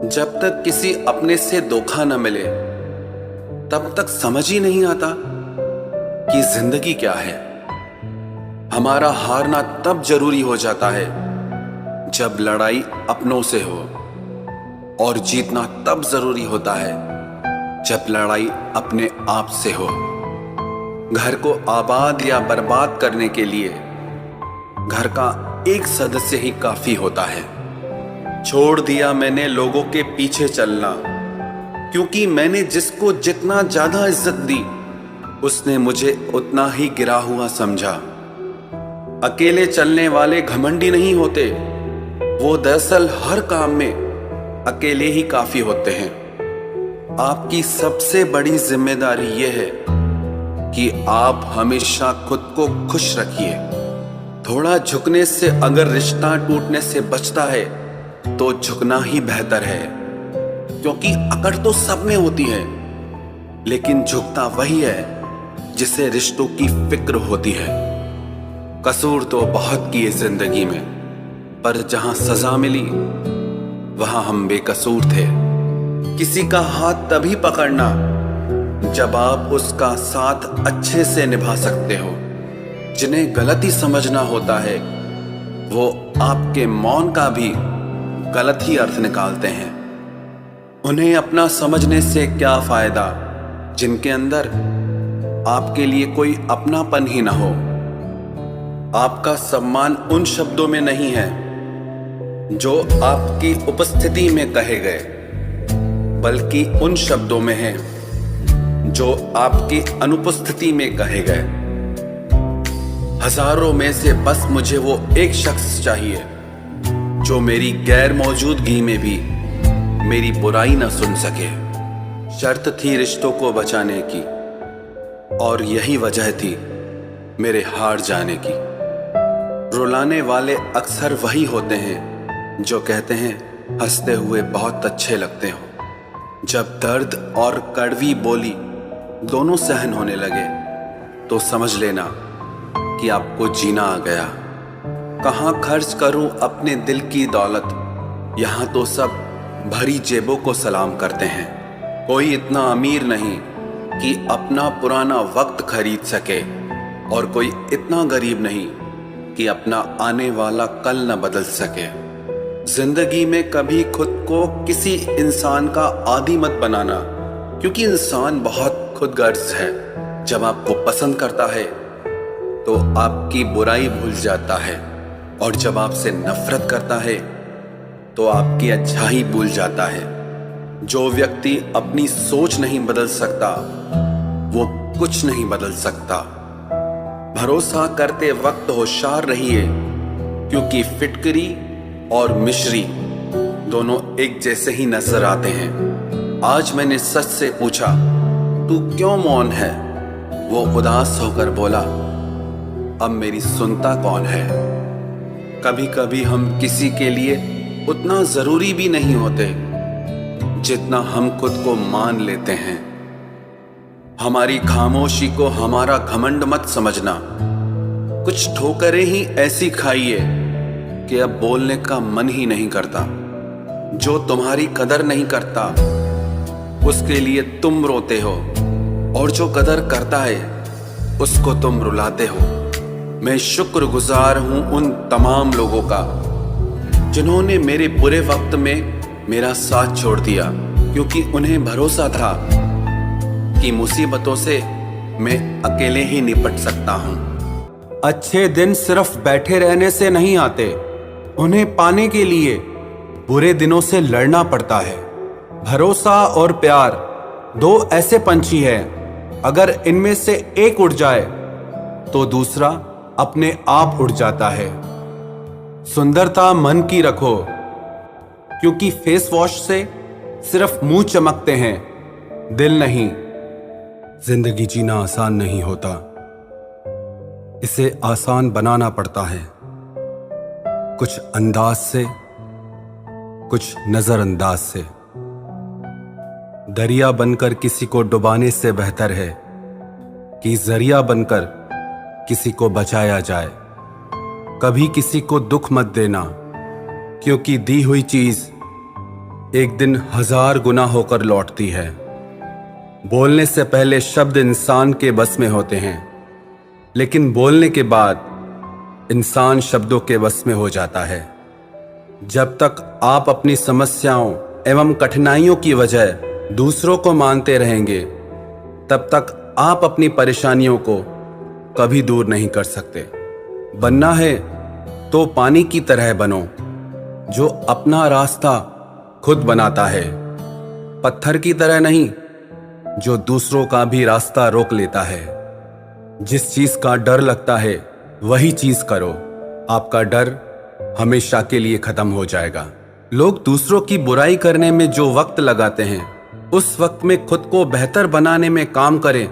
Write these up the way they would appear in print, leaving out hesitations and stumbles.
जब तक किसी अपने से धोखा न मिले तब तक समझ ही नहीं आता कि जिंदगी क्या है। हमारा हारना तब जरूरी हो जाता है जब लड़ाई अपनों से हो, और जीतना तब जरूरी होता है जब लड़ाई अपने आप से हो। घर को आबाद या बर्बाद करने के लिए घर का एक सदस्य ही काफी होता है। छोड़ दिया मैंने लोगों के पीछे चलना, क्योंकि मैंने जिसको जितना ज्यादा इज्जत दी उसने मुझे उतना ही गिरा हुआ समझा। अकेले चलने वाले घमंडी नहीं होते, वो दरअसल हर काम में अकेले ही काफी होते हैं। आपकी सबसे बड़ी जिम्मेदारी यह है कि आप हमेशा खुद को खुश रखिए। थोड़ा झुकने से अगर रिश्ता टूटने से बचता है तो झुकना ही बेहतर है, क्योंकि अकड़ तो सब में होती है, लेकिन झुकता वही है जिसे रिश्तों की फिक्र होती है। कसूर तो बहुत किए जिंदगी में, पर जहां सजा मिली वहां हम बेकसूर थे। किसी का हाथ तभी पकड़ना जब आप उसका साथ अच्छे से निभा सकते हो। जिन्हें गलती समझना होता है वो आपके मौन का भी गलत ही अर्थ निकालते हैं। उन्हें अपना समझने से क्या फायदा जिनके अंदर आपके लिए कोई अपनापन ही ना हो। आपका सम्मान उन शब्दों में नहीं है जो आपकी उपस्थिति में कहे गए, बल्कि उन शब्दों में है जो आपकी अनुपस्थिति में कहे गए। हजारों में से बस मुझे वो एक शख्स चाहिए जो मेरी गैर मौजूदगी में भी मेरी बुराई ना सुन सके। शर्त थी रिश्तों को बचाने की, और यही वजह थी मेरे हार जाने की। रुलाने वाले अक्सर वही होते हैं जो कहते हैं हंसते हुए बहुत अच्छे लगते हो। जब दर्द और कड़वी बोली दोनों सहन होने लगे तो समझ लेना कि आपको जीना आ गया। कहाँ खर्च करूं अपने दिल की दौलत, यहां तो सब भरी जेबों को सलाम करते हैं। कोई इतना अमीर नहीं कि अपना पुराना वक्त खरीद सके, और कोई इतना गरीब नहीं कि अपना आने वाला कल न बदल सके। जिंदगी में कभी खुद को किसी इंसान का आदी मत बनाना, क्योंकि इंसान बहुत खुदगर्ज है। जब आपको पसंद करता है तो आपकी बुराई भूल जाता है, और जब आपसे नफरत करता है तो आपकी अच्छाई भूल जाता है। जो व्यक्ति अपनी सोच नहीं बदल सकता वो कुछ नहीं बदल सकता। भरोसा करते वक्त होशियार रहिए, क्योंकि फिटकरी और मिश्री दोनों एक जैसे ही नजर आते हैं। आज मैंने सच से पूछा, तू क्यों मौन है? वो उदास होकर बोला, अब मेरी सुनता कौन है? कभी कभी हम किसी के लिए उतना जरूरी भी नहीं होते जितना हम खुद को मान लेते हैं। हमारी खामोशी को हमारा घमंड मत समझना। कुछ ठोकरें ही ऐसी खाइए कि अब बोलने का मन ही नहीं करता। जो तुम्हारी कदर नहीं करता उसके लिए तुम रोते हो, और जो कदर करता है उसको तुम रुलाते हो। मैं शुक्रगुजार हूं उन तमाम लोगों का जिन्होंने मेरे बुरे वक्त में मेरा साथ छोड़ दिया, क्योंकि उन्हें भरोसा था कि मुसीबतों से मैं अकेले ही निपट सकता हूं। अच्छे दिन सिर्फ बैठे रहने से नहीं आते, उन्हें पाने के लिए बुरे दिनों से लड़ना पड़ता है। भरोसा और प्यार दो ऐसे पंछी हैं, अगर इनमें से एक उड़ जाए तो दूसरा अपने आप उड़ जाता है। सुंदरता मन की रखो, क्योंकि फेस वॉश से सिर्फ मुंह चमकते हैं, दिल नहीं। जिंदगी जीना आसान नहीं होता, इसे आसान बनाना पड़ता है। कुछ अंदाज से, कुछ नजरअंदाज से। दरिया बनकर किसी को डुबाने से बेहतर है कि जरिया बनकर किसी को बचाया जाए। कभी किसी को दुख मत देना, क्योंकि दी हुई चीज एक दिन 1000 गुना होकर लौटती है। बोलने से पहले शब्द इंसान के बस में होते हैं, लेकिन बोलने के बाद इंसान शब्दों के बस में हो जाता है। जब तक आप अपनी समस्याओं एवं कठिनाइयों की वजह दूसरों को मानते रहेंगे, तब तक आप अपनी परेशानियों को कभी दूर नहीं कर सकते। बनना है तो पानी की तरह बनो, जो अपना रास्ता खुद बनाता है, पत्थर की तरह नहीं, जो दूसरों का भी रास्ता रोक लेता है। जिस चीज का डर लगता है वही चीज करो, आपका डर हमेशा के लिए खत्म हो जाएगा। लोग दूसरों की बुराई करने में जो वक्त लगाते हैं, उस वक्त में खुद को बेहतर बनाने में काम करें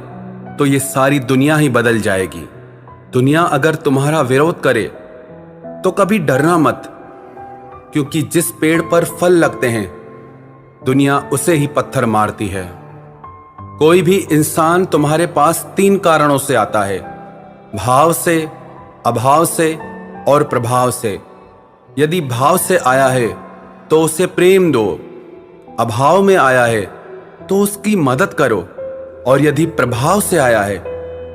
तो ये सारी दुनिया ही बदल जाएगी। दुनिया अगर तुम्हारा विरोध करे तो कभी डरना मत, क्योंकि जिस पेड़ पर फल लगते हैं दुनिया उसे ही पत्थर मारती है। कोई भी इंसान तुम्हारे पास 3 कारणों से आता है, भाव से, अभाव से और प्रभाव से। यदि भाव से आया है तो उसे प्रेम दो, अभाव में आया है तो उसकी मदद करो, और यदि प्रभाव से आया है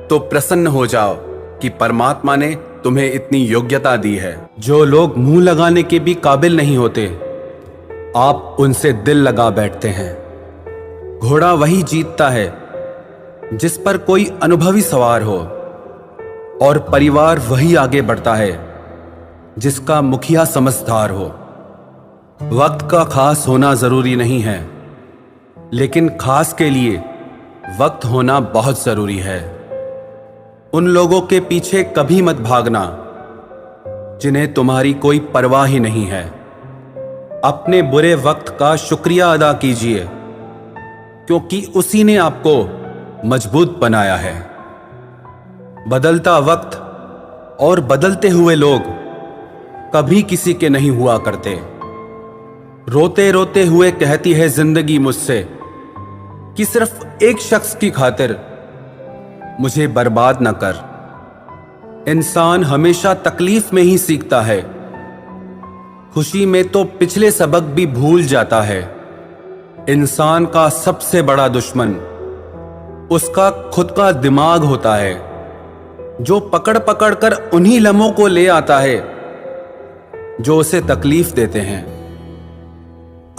तो प्रसन्न हो जाओ कि परमात्मा ने तुम्हें इतनी योग्यता दी है। जो लोग मुंह लगाने के भी काबिल नहीं होते, आप उनसे दिल लगा बैठते हैं। घोड़ा वही जीतता है जिस पर कोई अनुभवी सवार हो, और परिवार वही आगे बढ़ता है जिसका मुखिया समझदार हो। वक्त का खास होना जरूरी नहीं है, लेकिन खास के लिए वक्त होना बहुत जरूरी है। उन लोगों के पीछे कभी मत भागना जिन्हें तुम्हारी कोई परवाह ही नहीं है। अपने बुरे वक्त का शुक्रिया अदा कीजिए, क्योंकि उसी ने आपको मजबूत बनाया है। बदलता वक्त और बदलते हुए लोग कभी किसी के नहीं हुआ करते। रोते रोते हुए कहती है जिंदगी मुझसे कि सिर्फ एक शख्स की खातिर मुझे बर्बाद न कर। इंसान हमेशा तकलीफ में ही सीखता है, खुशी में तो पिछले सबक भी भूल जाता है। इंसान का सबसे बड़ा दुश्मन उसका खुद का दिमाग होता है, जो पकड़ पकड़ कर उन्हीं लम्हों को ले आता है जो उसे तकलीफ देते हैं।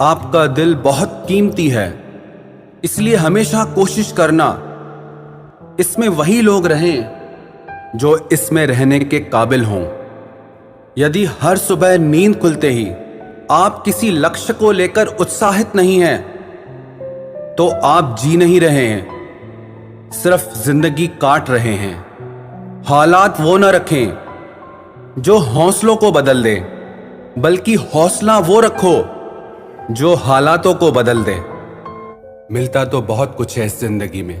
आपका दिल बहुत कीमती है, इसलिए हमेशा कोशिश करना इसमें वही लोग रहें जो इसमें रहने के काबिल हों। यदि हर सुबह नींद खुलते ही आप किसी लक्ष्य को लेकर उत्साहित नहीं हैं, तो आप जी नहीं रहे हैं, सिर्फ जिंदगी काट रहे हैं। हालात वो न रखें जो हौसलों को बदल दे, बल्कि हौसला वो रखो जो हालातों को बदल दे। मिलता तो बहुत कुछ है इस जिंदगी में,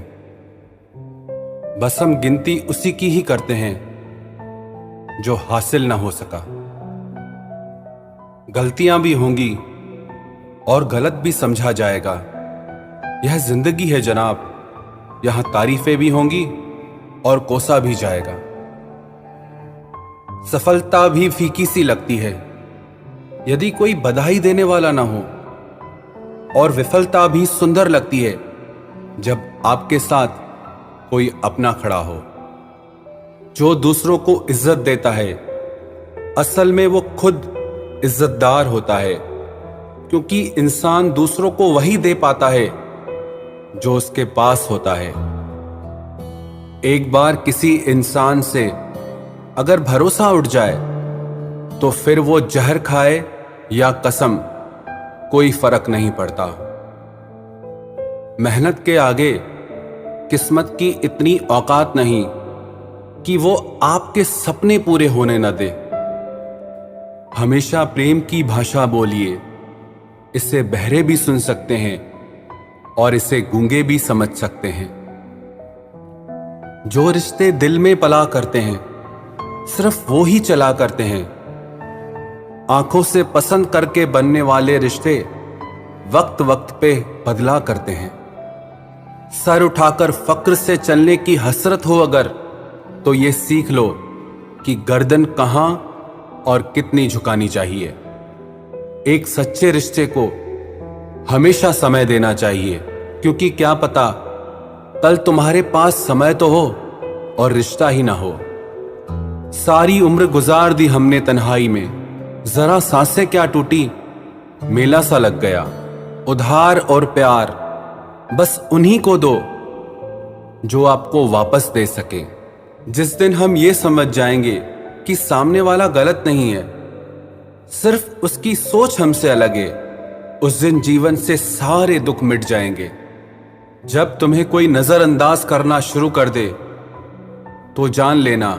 बस हम गिनती उसी की ही करते हैं जो हासिल ना हो सका। गलतियां भी होंगी और गलत भी समझा जाएगा। यह जिंदगी है जनाब, यहां तारीफें भी होंगी और कोसा भी जाएगा। सफलता भी फीकी सी लगती है यदि कोई बधाई देने वाला ना हो, और विफलता भी सुंदर लगती है जब आपके साथ कोई अपना खड़ा हो। जो दूसरों को इज्जत देता है, असल में वो खुद इज्जतदार होता है, क्योंकि इंसान दूसरों को वही दे पाता है जो उसके पास होता है। एक बार किसी इंसान से अगर भरोसा उठ जाए तो फिर वो जहर खाए या कसम, कोई फर्क नहीं पड़ता। मेहनत के आगे किस्मत की इतनी औकात नहीं कि वो आपके सपने पूरे होने न दे। हमेशा प्रेम की भाषा बोलिए, इसे बहरे भी सुन सकते हैं और इसे गूंगे भी समझ सकते हैं। जो रिश्ते दिल में पला करते हैं, सिर्फ वो ही चला करते हैं। आंखों से पसंद करके बनने वाले रिश्ते वक्त वक्त पे बदला करते हैं। सर उठाकर फक्र से चलने की हसरत हो अगर, तो ये सीख लो कि गर्दन कहां और कितनी झुकानी चाहिए। एक सच्चे रिश्ते को हमेशा समय देना चाहिए, क्योंकि क्या पता कल तुम्हारे पास समय तो हो और रिश्ता ही ना हो। सारी उम्र गुजार दी हमने तन्हाई में, जरा सांसें क्या टूटी, मेला सा लग गया। उधार और प्यार बस उन्हीं को दो जो आपको वापस दे सके। जिस दिन हम ये समझ जाएंगे कि सामने वाला गलत नहीं है, सिर्फ उसकी सोच हमसे अलग है, उस दिन जीवन से सारे दुख मिट जाएंगे। जब तुम्हें कोई नजरअंदाज करना शुरू कर दे तो जान लेना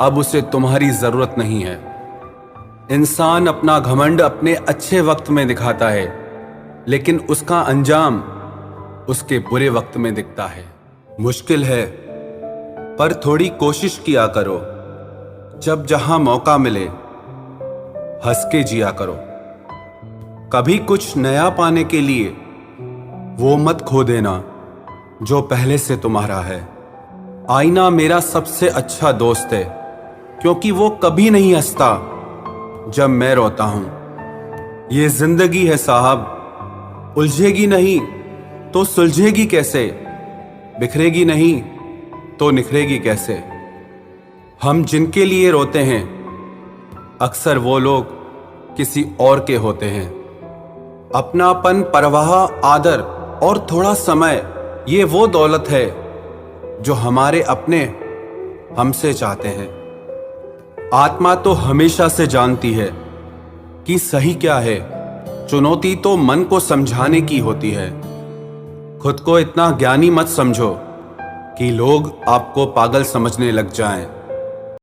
अब उसे तुम्हारी जरूरत नहीं है। इंसान अपना घमंड अपने अच्छे वक्त में दिखाता है, लेकिन उसका अंजाम उसके बुरे वक्त में दिखता है। मुश्किल है, पर थोड़ी कोशिश किया करो। जब जहां मौका मिले हंस के जिया करो। कभी कुछ नया पाने के लिए वो मत खो देना जो पहले से तुम्हारा है। आईना मेरा सबसे अच्छा दोस्त है, क्योंकि वो कभी नहीं हंसता जब मैं रोता हूं। ये जिंदगी है साहब, उलझेगी नहीं तो सुलझेगी कैसे, बिखरेगी नहीं तो निखरेगी कैसे। हम जिनके लिए रोते हैं अक्सर वो लोग किसी और के होते हैं। अपनापन, परवाह, आदर और थोड़ा समय, ये वो दौलत है जो हमारे अपने हमसे चाहते हैं। आत्मा तो हमेशा से जानती है कि सही क्या है, चुनौती तो मन को समझाने की होती है। खुद को इतना ज्ञानी मत समझो कि लोग आपको पागल समझने लग जाएं।